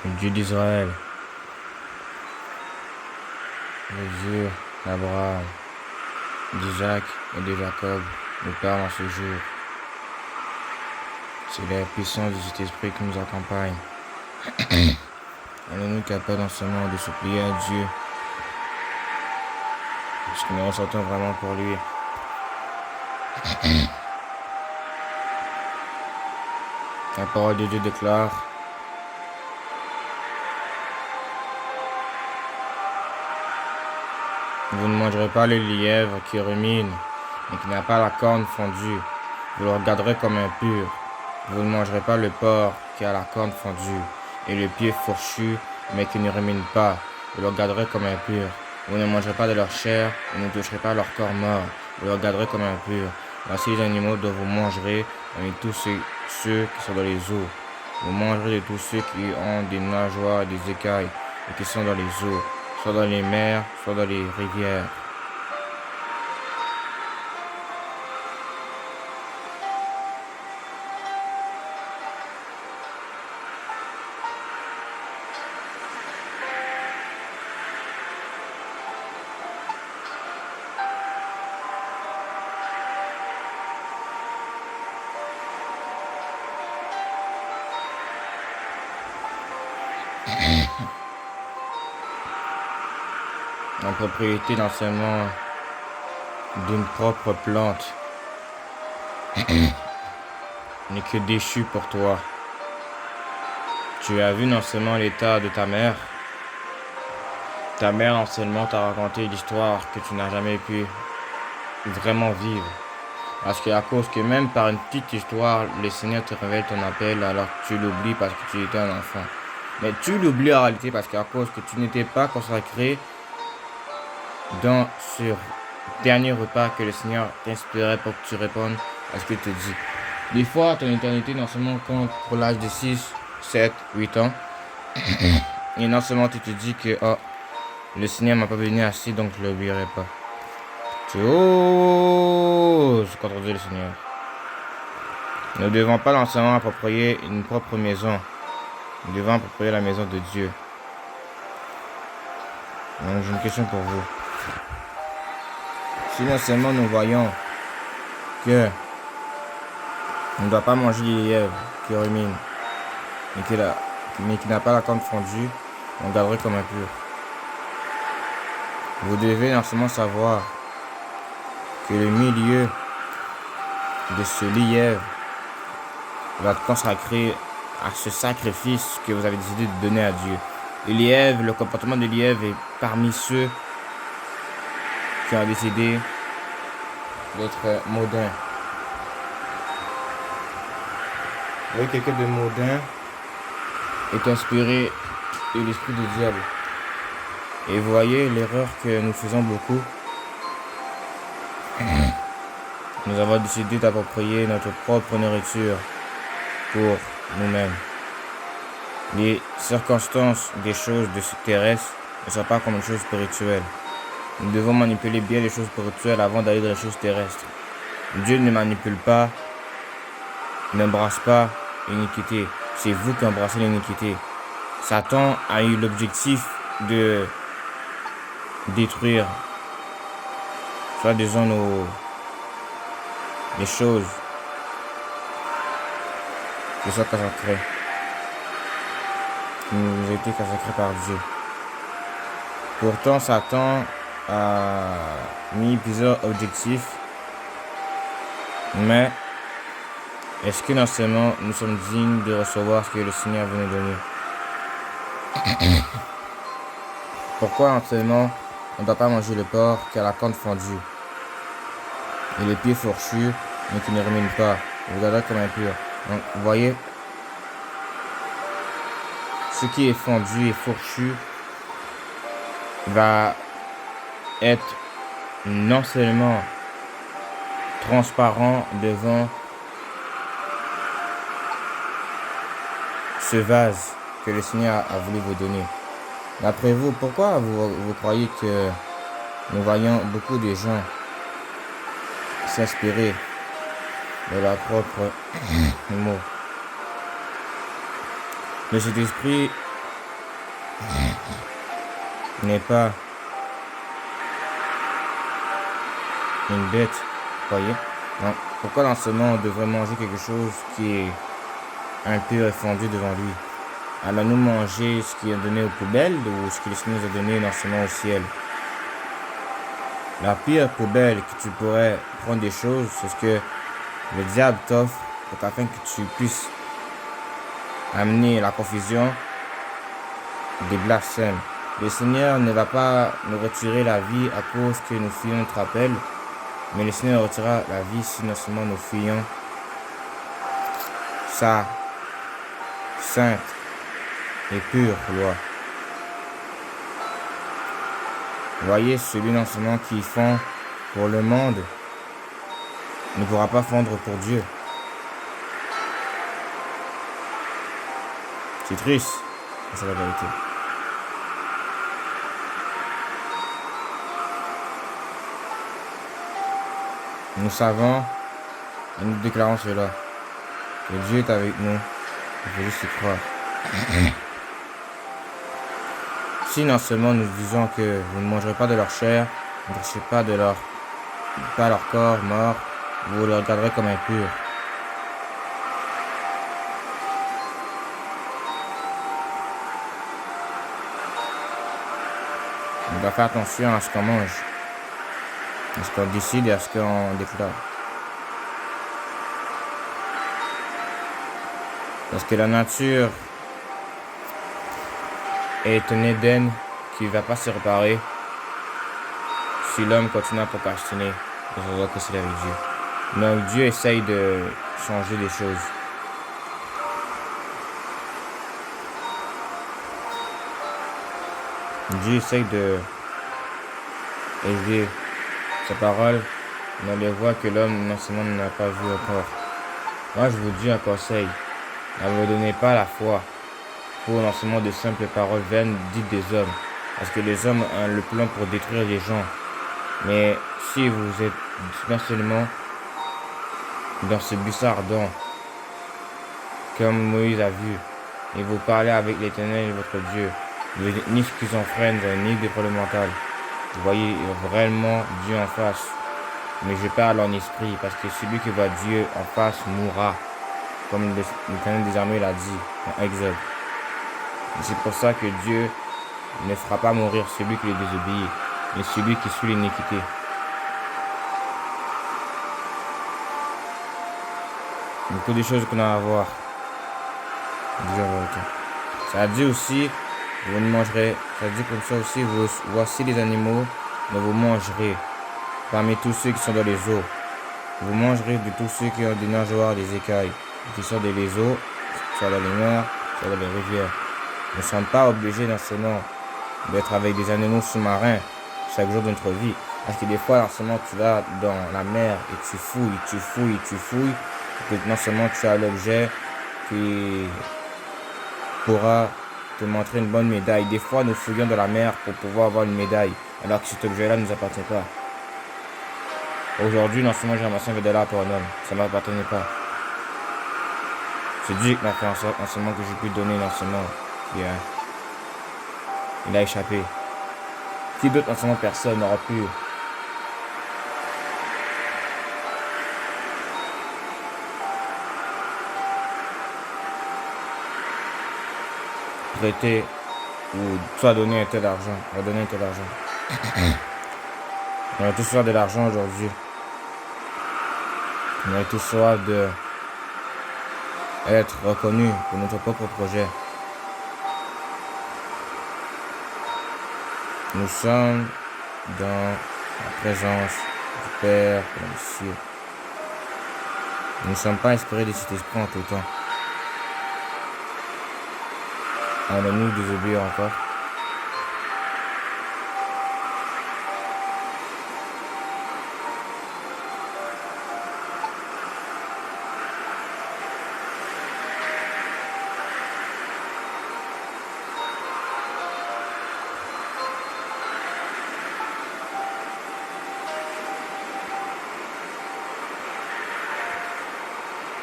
le Dieu d'Israël, le Dieu d'Abraham, d'Isaac et de Jacob, nous parle en ce jour. C'est la puissance de cet esprit qui nous accompagne. Allons-nous capables en ce moment de supplier à Dieu ce que nous ressentons vraiment pour lui. La parole de Dieu déclare: vous ne mangerez pas le lièvre qui rumine, mais qui n'a pas la corne fondue. Vous le regarderez comme impur. Vous ne mangerez pas le porc qui a la corne fondue, et le pied fourchu, mais qui ne rumine pas. Vous le regarderez comme impur. Vous ne mangerez pas de leur chair, et ne toucherez pas leur corps mort. Vous le regarderez comme impur. Voici les animaux dont vous mangerez, et tous ceux qui sont dans les eaux. Vous mangerez de tous ceux qui ont des nageoires et des écailles, et qui sont dans les eaux, soit dans les mers, soit dans les rivières. La propriété d'enseignement d'une propre plante n'est que déchu pour toi. Tu as vu non seulement l'état de ta mère. Ta mère non seulement t'a raconté l'histoire que tu n'as jamais pu vraiment vivre. Parce qu'à cause que même par une petite histoire, le Seigneur te révèle ton appel, alors tu l'oublies parce que tu étais un enfant. Mais tu l'oublies en réalité parce qu'à cause que tu n'étais pas consacré dans ce dernier repas que le Seigneur t'inspirait pour que tu répondes à ce qu'il te dit. Des fois, ton éternité non seulement compte pour l'âge de 6, 7, 8 ans. Et non seulement tu te dis que le Seigneur m'a pas béni assez, donc je ne l'oublierai pas. Tu oses contredire le Seigneur. Nous ne devons pas non seulement approprier une propre maison. Nous devons approprier la maison de Dieu. Donc j'ai une question pour vous. Si non seulement nous voyons que on ne doit pas manger les lièvres qui ruminent, mais qui n'a pas la corne fondue, on garderait comme impur. Vous devez non seulement savoir que le milieu de ce lièvre va être consacré à ce sacrifice que vous avez décidé de donner à Dieu. Le lièvre, le comportement de lièvre est parmi ceux qui ont décidé d'être mondains. Vous voyez, quelqu'un de mondain est inspiré de l'esprit du diable. Et vous voyez l'erreur que nous faisons beaucoup. Nous avons décidé d'approprier notre propre nourriture pour nous-mêmes. Les circonstances des choses terrestres ne sont pas comme une chose spirituelle. Nous devons manipuler bien les choses spirituelles avant d'aller dans les choses terrestres. Dieu ne manipule pas, n'embrasse pas l'iniquité. C'est vous qui embrassez l'iniquité. Satan a eu l'objectif de détruire, soit disons les choses qui sont consacrées, qui nous ont été consacrées par Dieu. Pourtant, Satan a mis plusieurs objectifs, mais est-ce que non seulement nous sommes dignes de recevoir ce que le Seigneur veut nous donner? Pourquoi non seulement on ne doit pas manger le porc qui a la corne fondue et les pieds fourchus, mais qui ne rumine pas? Vous regardez comme impur. Donc, vous voyez, ce qui est fondu et fourchu va être non seulement transparent devant ce vase que le Seigneur a voulu vous donner. D'après vous, pourquoi vous croyez que nous voyons beaucoup de gens s'inspirer de leur propre mot, de cet esprit n'est pas une bête, voyez. Donc, pourquoi dans ce monde on devrait manger quelque chose qui est impur et fondu devant lui? Allons-nous manger ce qui est donné aux poubelles ou ce que le Seigneur nous a donné dans ce monde au ciel? La pire poubelle que tu pourrais prendre des choses, c'est ce que le diable t'offre afin que tu puisses amener la confusion, des blasphèmes. Le Seigneur ne va pas nous retirer la vie à cause que nous fuyons notre appel, mais le Seigneur retirera la vie si non seulement nous fuyons sa sainte et pure loi. Voyez, celui non seulement qui fond pour le monde ne pourra pas fondre pour Dieu. C'est triste, mais c'est la vérité. Nous savons et nous déclarons cela, que Dieu est avec nous, il faut juste y croire. Si non seulement nous disons que vous ne mangerez pas de leur chair, ne touchez pas de leur corps mort, vous le regarderez comme impur. On doit faire attention à ce qu'on mange, à ce qu'on décide et à ce qu'on déclare. Parce que la nature est un Éden qui ne va pas se réparer si l'homme continue à procrastiner dans son réconcilier avec Dieu. Donc Dieu essaye de changer des choses. Dieu essaye de aider sa parole dans les voies que l'homme non seulement n'a pas vues encore. Moi je vous dis un conseil, ne vous donnez pas la foi pour non seulement de simples paroles vaines dites des hommes, parce que les hommes ont le plan pour détruire les gens. Mais si vous êtes non seulement dans ce buisson ardent, comme Moïse a vu, et vous parlez avec l'Éternel votre Dieu, vous n'êtes ni schizophrène, ni départemental. Vous voyez réellement Dieu en face. Mais je parle en esprit, parce que celui qui voit Dieu en face mourra, comme l'Éternel des armées l'a dit en Exode. C'est pour ça que Dieu ne fera pas mourir celui qui le désobéit, mais celui qui suit l'iniquité. Beaucoup de choses qu'on a à voir. Ça dit aussi, vous ne mangerez, ça dit comme ça aussi, voici les animaux, mais vous mangerez parmi tous ceux qui sont dans les eaux. Vous mangerez de tous ceux qui ont des nageoires, des écailles, qui sont dans les eaux, soit dans les mers, soit dans les rivières. Nous ne sommes pas obligés dans ce monde d'être avec des animaux sous-marins chaque jour de notre vie. Parce que des fois, non seulement tu vas dans la mer et tu fouilles, et que non seulement tu as l'objet qui pourra te montrer une bonne médaille. Des fois, nous fouillons dans la mer pour pouvoir avoir une médaille, alors que cet objet-là ne nous appartient pas. Aujourd'hui, non seulement j'ai ramassé $20 pour un homme, ça ne m'appartenait pas. C'est Dieu qui m'a fait en sorte, non seulement que j'ai pu donner, non seulement il a échappé. Qui d'autre, non seulement personne n'aura pu prêter ou soit donner un tel d'argent, On a tous soif de l'argent aujourd'hui. On a tous soif de être reconnus pour notre propre projet. Nous sommes dans la présence du Père dans les cieux. Nous ne sommes pas inspirés de cet esprit en tout temps. Allons-nous désobéir encore?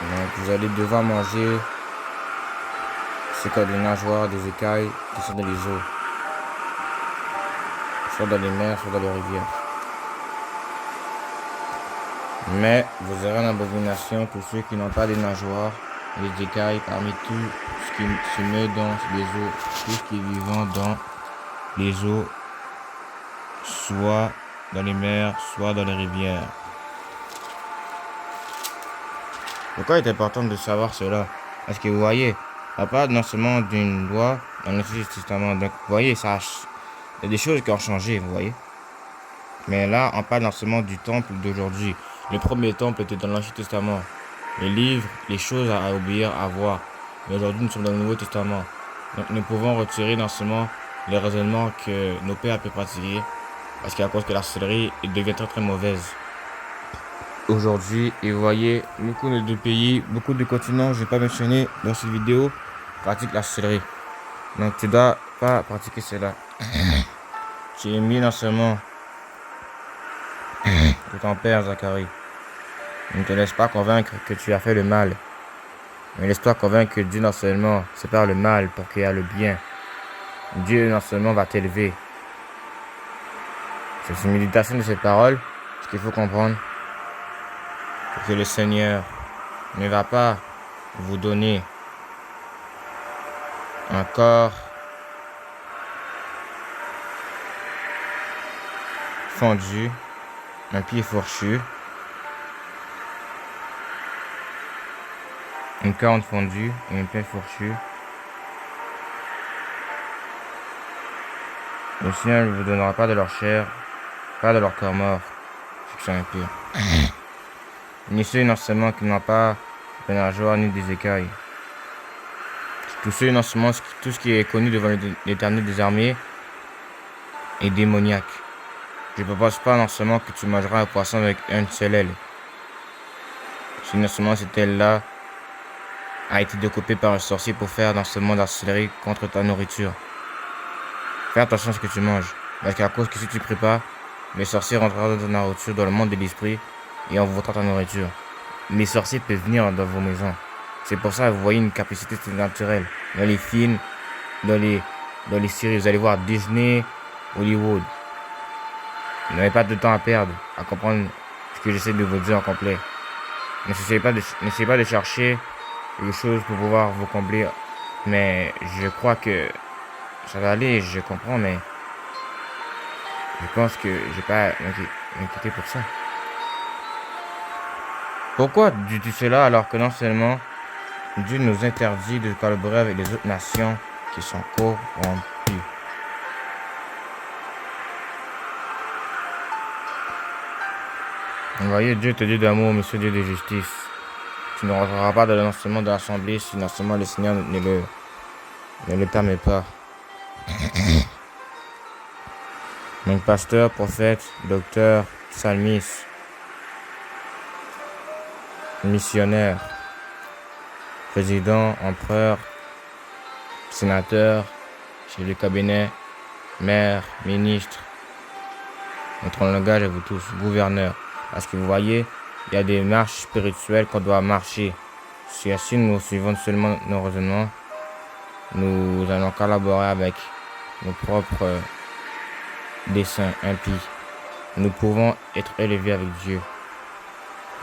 Donc vous allez devoir manger C'est comme des nageoires, des écailles qui sont dans les eaux, soit dans les mers, soit dans les rivières. Mais vous aurez en abomination tous ceux qui n'ont pas des nageoires, des écailles parmi tout ce qui se met dans les eaux, tout ce qui est vivant dans les eaux, soit dans les mers, soit dans les rivières. Pourquoi il est important de savoir cela? Parce que vous voyez, on parle non seulement d'une loi dans l'Ancien Testament. Donc vous voyez, il y a des choses qui ont changé, vous voyez. Mais là, on parle non seulement du temple d'aujourd'hui. Le premier temple était dans l'Ancien Testament. Les livres, les choses à obéir, à voir. Mais aujourd'hui, nous sommes dans le Nouveau Testament. Donc nous pouvons retirer non seulement les raisonnements que nos pères peuvent pratiquer. Parce qu'à cause que la sorcellerie devient très très mauvaise. Aujourd'hui, et vous voyez, beaucoup de pays, beaucoup de continents, je ne vais pas mentionner dans cette vidéo, pratiquent la sorcellerie. Donc tu dois pas pratiquer cela. Tu es mis non seulement de ton père, Zacharie. Ne te laisse pas convaincre que tu as fait le mal. Mais laisse-toi convaincre que Dieu non seulement sépare le mal pour qu'il y ait le bien. Dieu non seulement va t'élever. C'est une méditation de cette parole, ce qu'il faut comprendre. Que le Seigneur ne va pas vous donner un corps fendu, un pied fourchu, une corne fondue et un pied fourchu. Le Seigneur ne vous donnera pas de leur chair, pas de leur corps mort, ceux qui sont impurs. Ni ceux non seulement qui n'ont pas de nageoires ni des écailles. Tous ceux non seulement tout ce qui est connu devant l'Éternel des armées est démoniaque. Je ne propose pas non seulement que tu mangeras un poisson avec une seule aile. Si non seulement cette aile-là a été découpée par un sorcier pour faire dans ce monde la sorcellerie contre ta nourriture. Fais attention à ce que tu manges. Parce qu'à cause que si tu ne pries pas, les sorciers rentreront dans ta nourriture, dans le monde de l'esprit, et on vous ta nourriture. Les sorciers peuvent venir dans vos maisons. C'est pour ça que vous voyez une capacité naturelle. Dans les films, dans les séries, vous allez voir Disney, Hollywood. Vous n'avez pas de temps à perdre à comprendre ce que j'essaie de vous dire en complet. N'essayez pas de chercher quelque chose pour pouvoir vous combler. Mais je crois que ça va aller, je comprends, mais je pense que je vais pas m'inquiéter pour ça. Pourquoi dis-tu cela alors que non seulement Dieu nous interdit de collaborer avec les autres nations qui sont corrompues? Vous voyez, Dieu te dit d'amour, monsieur Dieu de justice. Tu ne rentreras pas dans l'enseignement de l'assemblée si non seulement le Seigneur ne le permet pas. Donc pasteur, prophète, docteur, psalmiste, missionnaire, président, empereur, sénateur, chef de cabinet, maire, ministre, notre langage à vous tous, gouverneur. Parce que vous voyez, il y a des marches spirituelles qu'on doit marcher. Si ainsi nous suivons seulement nos raisonnements, nous allons collaborer avec nos propres desseins impies. Nous pouvons être élevés avec Dieu.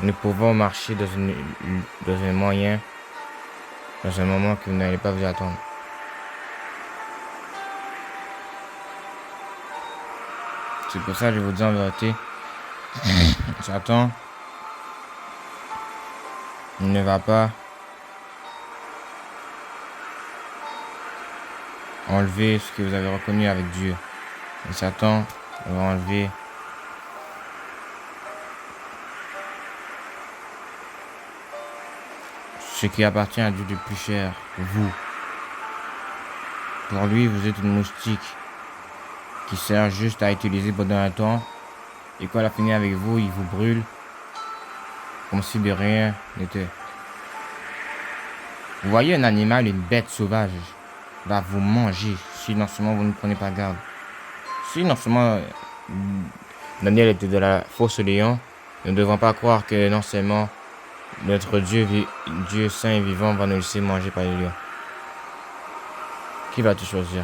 Nous pouvons marcher dans un moyen, dans un moment que vous n'allez pas vous attendre. C'est pour ça que je vous dis en vérité, Satan ne va pas enlever ce que vous avez reconnu avec Dieu. Et Satan va enlever ce qui appartient à Dieu de plus cher, vous. Pour lui, vous êtes une moustique qui sert juste à utiliser pendant un temps. Et quand il a fini avec vous, il vous brûle comme si de rien n'était. Vous voyez un animal, une bête sauvage, va vous manger si non seulement vous ne prenez pas garde. Si non seulement Daniel était de la fosse au lion, nous ne devons pas croire que non seulement notre Dieu saint et vivant va nous laisser manger par les lions. Qui va te choisir?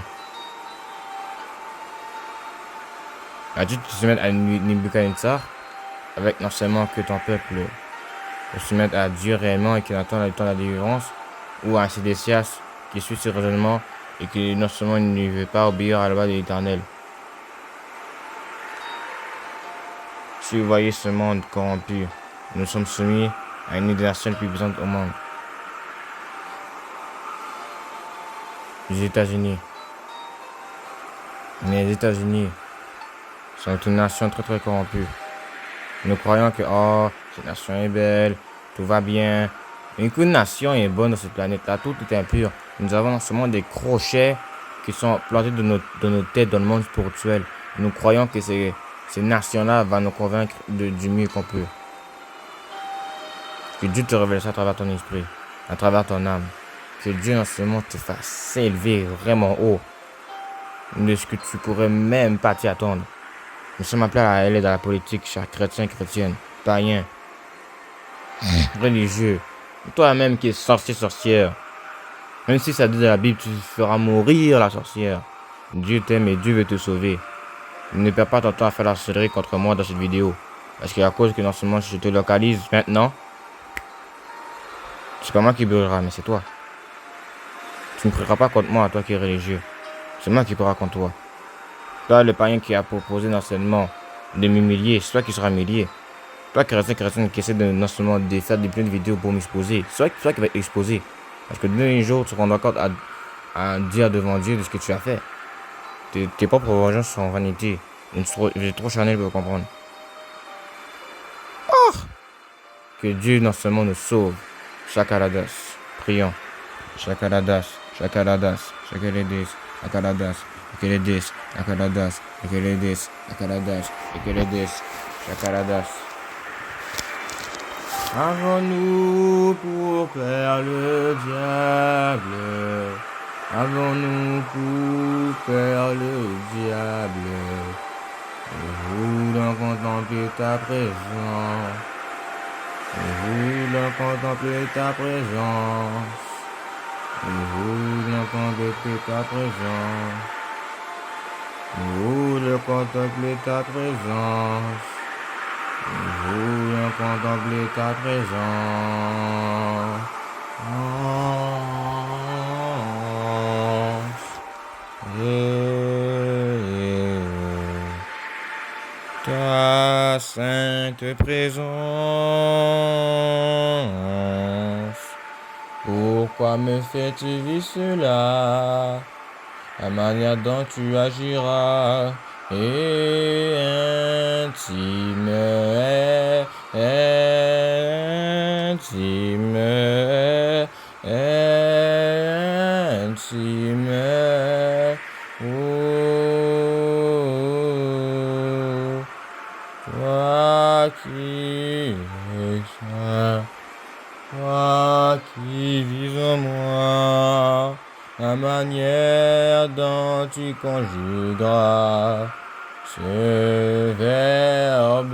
Vas-tu te soumettre à Nebuchadnezzar avec non seulement que ton peuple se soumette à Dieu réellement et qu'il attend le temps de la délivrance, ou à Sédécias qui suit ses raisonnements et qui non seulement ne veut pas obéir à la loi de l'Éternel? Si vous voyez ce monde corrompu, nous sommes soumis à une des nations les plus puissantes au monde. Les États-Unis. Les États-Unis sont une nation très très corrompue. Nous croyons que cette nation est belle, tout va bien. Mais qu'une nation est bonne dans cette planète-là, tout est impur. Nous avons non seulement des crochets qui sont plantés dans nos têtes dans le monde spirituel. Nous croyons que ces nations-là vont nous convaincre du mieux qu'on peut. Que Dieu te révèle ça à travers ton esprit, à travers ton âme. Que Dieu non seulement te fasse s'élever vraiment haut de ce que tu pourrais même pas t'y attendre. Nous sommes appelés à aller dans la politique, chers chrétiens, chrétiennes, païens, religieux, toi-même qui es sorcier, sorcière. Même si ça dit dans la Bible, tu feras mourir la sorcière. Dieu t'aime et Dieu veut te sauver. Ne perds pas ton temps à faire la sorcellerie contre moi dans cette vidéo. Parce qu'à cause que non seulement je te localise maintenant, c'est pas moi qui brûlera, mais c'est toi. Tu ne prieras pas contre moi, toi qui es religieux. C'est moi qui priera contre toi. Toi, le païen qui a proposé non seulement de m'humilier, c'est toi qui seras humilié. Toi, chrétien qui essaie de non seulement de faire des plein de vidéos pour m'exposer, c'est toi qui va être exposé. Parce que d'un jour, tu rendras compte à dire devant Dieu de ce que tu as fait. Tes propres vengeances sont vanité. J'ai trop charnel pour comprendre. Que Dieu non seulement nous sauve. Chakaladas. Prions. Chakaladas. Chakaladas. Chakaladas. Chakaladas. Chakaladas. Chakaladas. Chakaladas. Chakaladas. Chakaladas. Chakaladas. Avons-nous pour faire le diable? Avons-nous pour faire le diable? Nous voulons contempler ta présence. Nous voulons contempler ta présence. Nous voulons contempler ta présence. Nous voulons contempler ta présence. Nous voulons contempler ta présence. Ta sainte présence. Pourquoi me fais-tu vivre cela? La manière dont tu agiras est intime, intime, intime. Oh, toi qui es saint, toi qui vis en moi, la manière dont tu conjugueras ce verbe.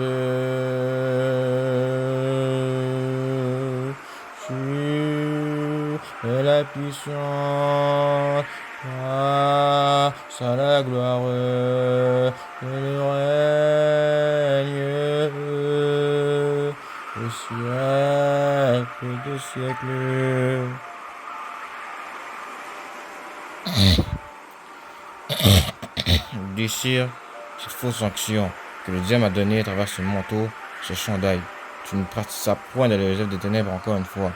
Tu es la puissance, grâce à la gloire et le règne au siècle des siècles. Déchire cette fausse onction que le diable m'a donnée à travers ce manteau, ce chandail. Tu ne pratiques point dans les œuvres des ténèbres encore une fois.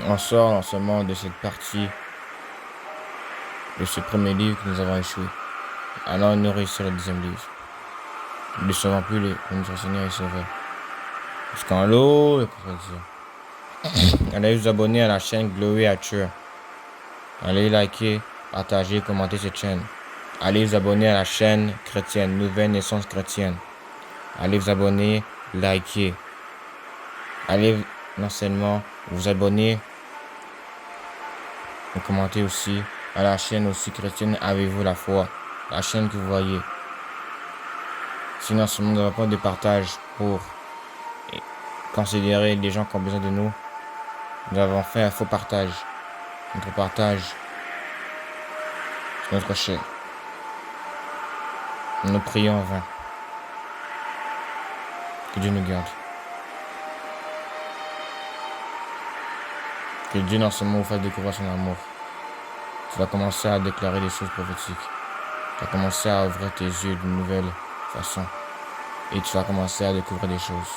On sort en ce moment de cette partie de ce premier livre que nous avons échoué. Alors nous réussissons le deuxième livre. Nous ne sauvons plus notre Seigneur et Sauveur. Jusqu'en l'eau, le contradiction. Allez vous abonner à la chaîne Glory Archer. Allez liker, partager, commenter cette chaîne. Allez vous abonner à la chaîne chrétienne, Nouvelle Naissance Chrétienne. Allez vous abonner, liker. Allez non seulement vous abonner, et commenter aussi à la chaîne aussi chrétienne Avez-vous la foi, la chaîne que vous voyez. Sinon, nous n'avons pas de partage pour considérer les gens qui ont besoin de nous. Nous avons fait un faux partage. Notre partage, c'est notre chair. Nous prions en vain. Que Dieu nous garde. Que Dieu dans ce mot fasse découvrir son amour. Tu vas commencer à déclarer des choses prophétiques. Tu vas commencer à ouvrir tes yeux d'une nouvelle façon. Et tu vas commencer à découvrir des choses.